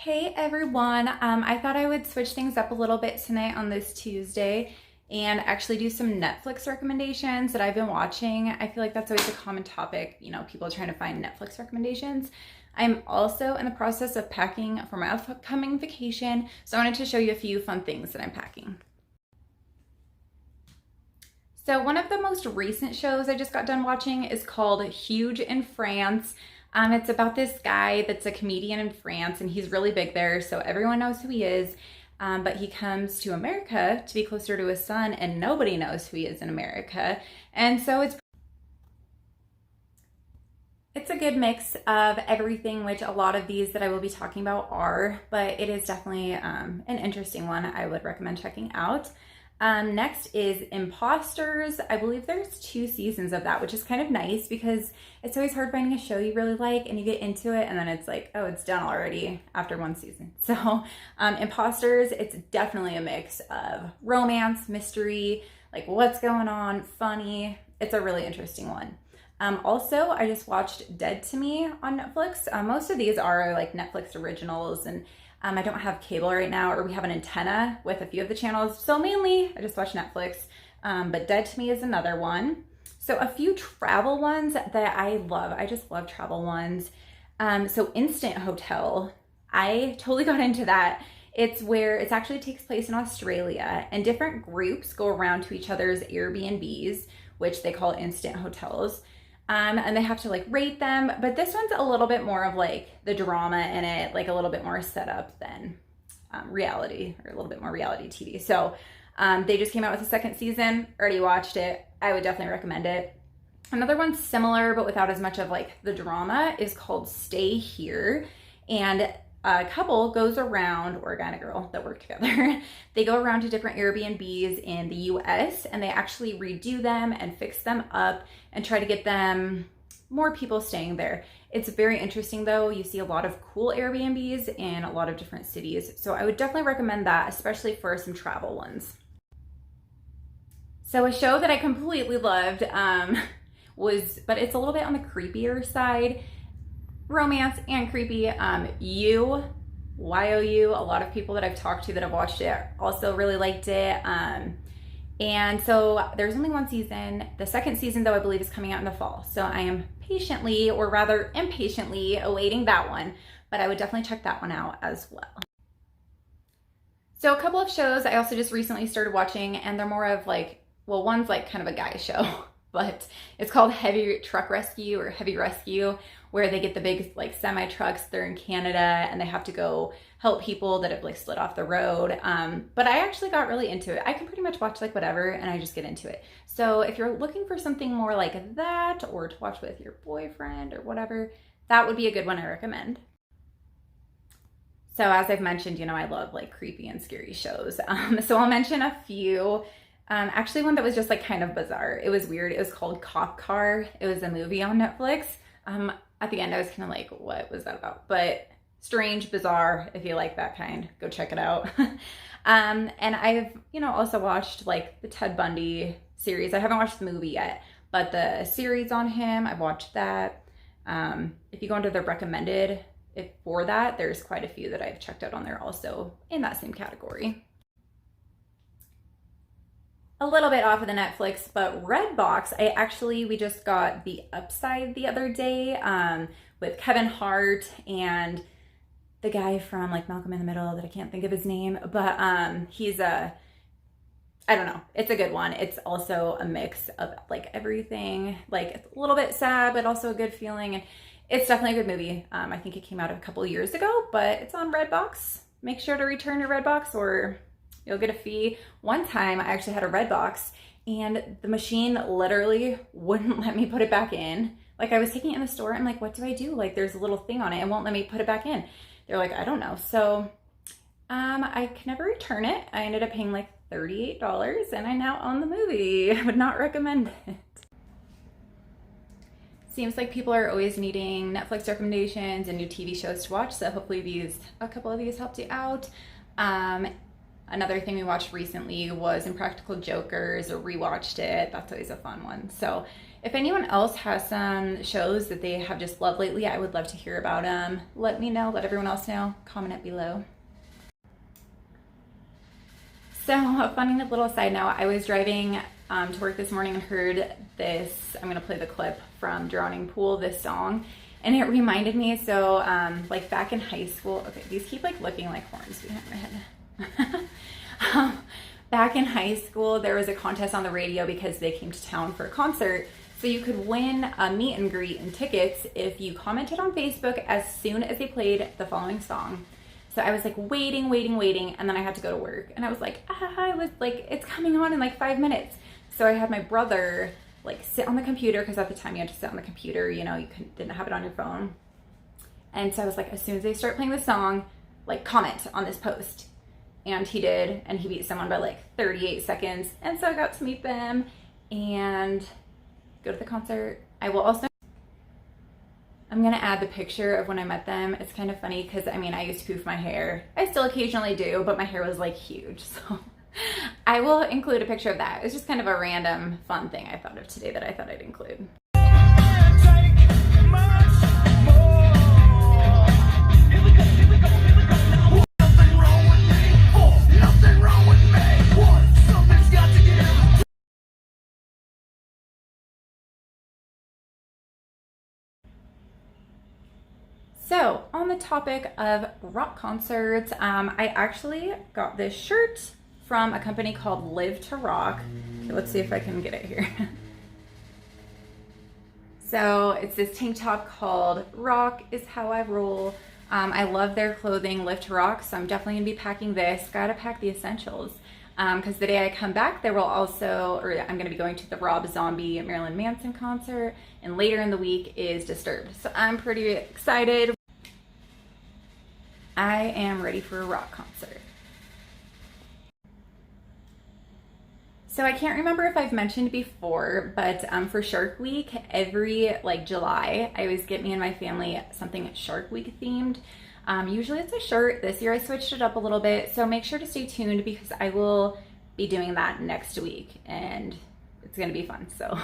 Hey everyone, I thought I would switch things up a little bit tonight on this Tuesday and actually do some Netflix recommendations that I've been watching. I feel like that's always a common topic, people trying to find Netflix recommendations. I'm also in the process of packing for my upcoming vacation, so I wanted to show you a few fun things that I'm packing. So one of the most recent shows I just got done watching is called Huge in France. It's about this guy that's a comedian in France, and he's really big there, so everyone knows who he is. But he comes to America to be closer to his son, and nobody knows who he is in America. And so it's a good mix of everything, which a lot of these that I will be talking about are, but it is definitely an interesting one I would recommend checking out. Next is Imposters. I believe there's 2 seasons of that, which is kind of nice because it's always hard finding a show you really like and you get into it and then it's like, oh, it's done already after 1 season. So Imposters, it's definitely a mix of romance, mystery, like what's going on, funny. It's a really interesting one. Also, I just watched Dead to Me on Netflix. Most of these are like Netflix originals, and I don't have cable right now, or we have an antenna with a few of the channels. So mainly I just watch Netflix, but Dead to Me is another one. So a few travel ones that I love. I just love travel ones. So Instant Hotel, I totally got into that. It's where it actually takes place in Australia, and different groups go around to each other's Airbnbs, which they call instant hotels. And they have to like rate them, but this one's a little bit more of like the drama in it, like a little bit more set up than reality, or a little bit more reality TV. So they just came out with a 2nd season, already watched it. I would definitely recommend it. Another one similar, but without as much of like the drama, is called Stay Here. And a couple goes around, or a guy and a girl that work together, they go around to different Airbnbs in the US and they actually redo them and fix them up and try to get them more people staying there. It's very interesting though. You see a lot of cool Airbnbs in a lot of different cities. So I would definitely recommend that, especially for some travel ones. So a show that I completely loved but it's a little bit on the creepier side. Romance and creepy. YOU. A lot of people that I've talked to that have watched it also really liked it. And so there's only 1 season. The 2nd season, though, I believe is coming out in the fall. So I am patiently, or rather impatiently, awaiting that one. But I would definitely check that one out as well. So a couple of shows I also just recently started watching, and they're more of like, well, one's like kind of a guy show, but it's called Heavy Truck Rescue, or Heavy Rescue, where they get the big like semi trucks. They're in Canada and they have to go help people that have like slid off the road. But I actually got really into it. I can pretty much watch like whatever and I just get into it. So if you're looking for something more like that, or to watch with your boyfriend or whatever, that would be a good one I recommend. So as I've mentioned, I love like creepy and scary shows. So I'll mention a few. Actually, one that was just like kind of bizarre. It was weird. It was called Cop Car. It was a movie on Netflix. At the end, I was kind of like, what was that about? But strange, bizarre. If you like that kind, go check it out. And I've, also watched like the Ted Bundy series. I haven't watched the movie yet, but the series on him, I've watched that. If you go into the recommended for that, there's quite a few that I've checked out on there also in that same category. A little bit off of the Netflix, but Redbox, we just got The Upside the other day with Kevin Hart and the guy from like Malcolm in the Middle that I can't think of his name, but I don't know, it's a good one. It's also a mix of like everything, like it's a little bit sad, but also a good feeling, and it's definitely a good movie. I think it came out a couple of years ago, but it's on Redbox. Make sure to return your Redbox or you'll get a fee. One time I actually had a Redbox and the machine literally wouldn't let me put it back in. Like I was taking it in the store and I'm like, what do I do? Like there's a little thing on it and won't let me put it back in. They're like, I don't know. So I can never return it. I ended up paying like $38 and I now own the movie. I would not recommend it. Seems like people are always needing Netflix recommendations and new TV shows to watch. So hopefully a couple of these helped you out. Another thing we watched recently was Impractical Jokers, or rewatched it. That's always a fun one. So If anyone else has some shows that they have just loved lately, I would love to hear about them. Let me know, let everyone else know. Comment it below. So a funny little side note, I was driving to work this morning and heard this, I'm gonna play the clip from Drowning Pool, this song, and it reminded me, so like back in high school, okay, these keep like looking like horns behind my head. Back in high school, there was a contest on the radio because they came to town for a concert. So you could win a meet and greet and tickets if you commented on Facebook as soon as they played the following song. So I was like waiting, and then I had to go to work. And I was like, I was like, it's coming on in like 5 minutes. So I had my brother like sit on the computer, because at the time you had to sit on the computer, you know, didn't have it on your phone. And so I was like, as soon as they start playing the song, like comment on this post. And he did, and he beat someone by like 38 seconds. And so I got to meet them and go to the concert. I will also, I'm gonna add the picture of when I met them. It's kind of funny because I mean, I used to poof my hair. I still occasionally do, but my hair was like huge. So I will include a picture of that. It's just kind of a random fun thing I thought of today that I thought I'd include. So on the topic of rock concerts, I actually got this shirt from a company called Live to Rock. Okay, let's see if I can get it here. So it's this tank top called Rock is How I Roll. I love their clothing, Live to Rock, so I'm definitely gonna be packing this. Gotta pack the essentials. Because the day I come back, there will also, or I'm going to be going to the Rob Zombie Marilyn Manson concert, and later in the week is Disturbed. So I'm pretty excited. I am ready for a rock concert. So I can't remember if I've mentioned before, but for Shark Week, every like July, I always get me and my family something Shark Week themed. Usually it's a shirt. This year I switched it up a little bit, so make sure to stay tuned because I will be doing that next week and it's gonna be fun. So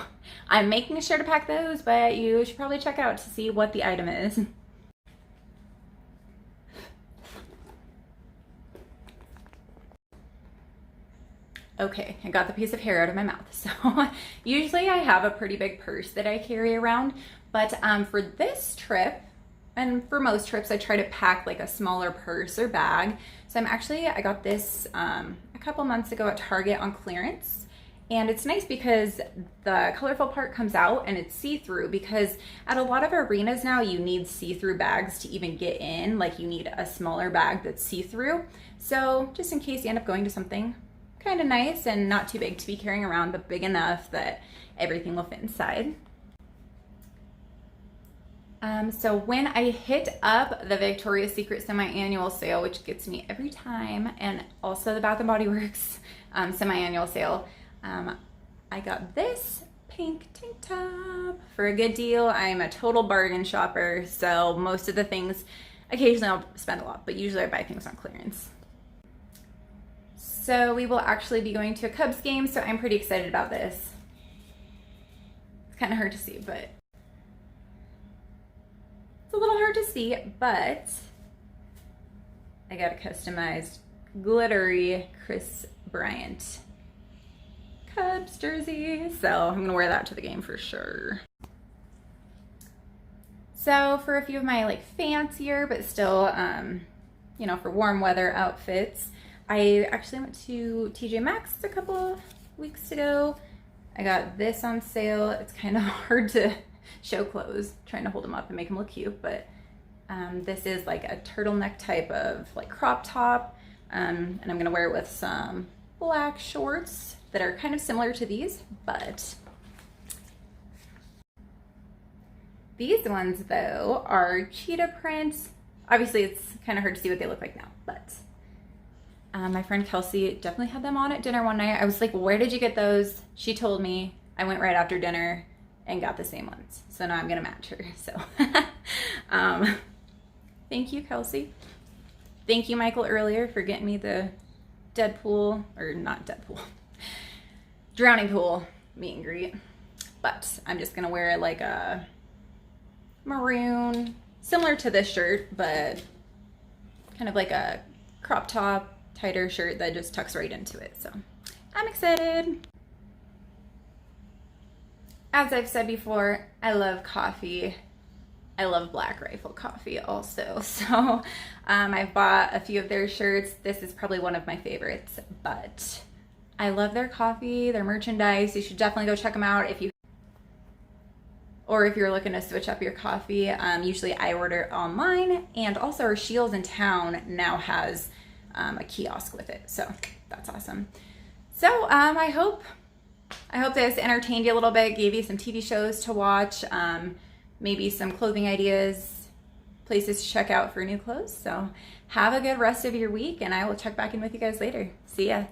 I'm making sure to pack those, but you should probably check out to see what the item is. Okay, I got the piece of hair out of my mouth. So usually I have a pretty big purse that I carry around, but for this trip, and for most trips, I try to pack like a smaller purse or bag. So I got this a couple months ago at Target on clearance. And it's nice because the colorful part comes out and it's see-through, because at a lot of arenas now you need see-through bags to even get in. Like you need a smaller bag that's see-through. So just in case you end up going to something kind of nice and not too big to be carrying around, but big enough that everything will fit inside. So when I hit up the Victoria's Secret semi-annual sale, which gets me every time, and also the Bath & Body Works semi-annual sale, I got this pink tank top for a good deal. I'm a total bargain shopper, so most of the things, occasionally I'll spend a lot, but usually I buy things on clearance. So we will actually be going to a Cubs game, so I'm pretty excited about this. It's kind of hard to see, but it's a little hard to see, but I got a customized glittery Chris Bryant Cubs jersey, so I'm gonna wear that to the game for sure. So for a few of my like fancier but still you know, for warm weather outfits, I actually went to TJ Maxx a couple of weeks ago. I got this on sale. It's kind of hard to show clothes, trying to hold them up and make them look cute, but this is like a turtleneck type of like crop top, and I'm gonna wear it with some black shorts that are kind of similar to these, but these ones though are cheetah print. Obviously it's kind of hard to see what they look like now, but my friend Kelsey definitely had them on at dinner one night. I was like, where did you get those? She told me. I went right after dinner and got the same ones. So now I'm gonna match her, so. Thank you, Kelsey. Thank you, Michael, earlier for getting me the Deadpool, or not Deadpool, Drowning Pool meet and greet. but I'm just gonna wear like a maroon, similar to this shirt, but kind of like a crop top, tighter shirt that just tucks right into it. So I'm excited. As I've said before, I love coffee. I love Black Rifle Coffee also. So I've bought a few of their shirts. This is probably one of my favorites, but I love their coffee, their merchandise. You should definitely go check them out if you're looking to switch up your coffee. Usually I order online, and also our Scheels in town now has a kiosk with it. So that's awesome. So I hope this entertained you a little bit, gave you some TV shows to watch, maybe some clothing ideas, places to check out for new clothes. So have a good rest of your week, and I will check back in with you guys later. See ya.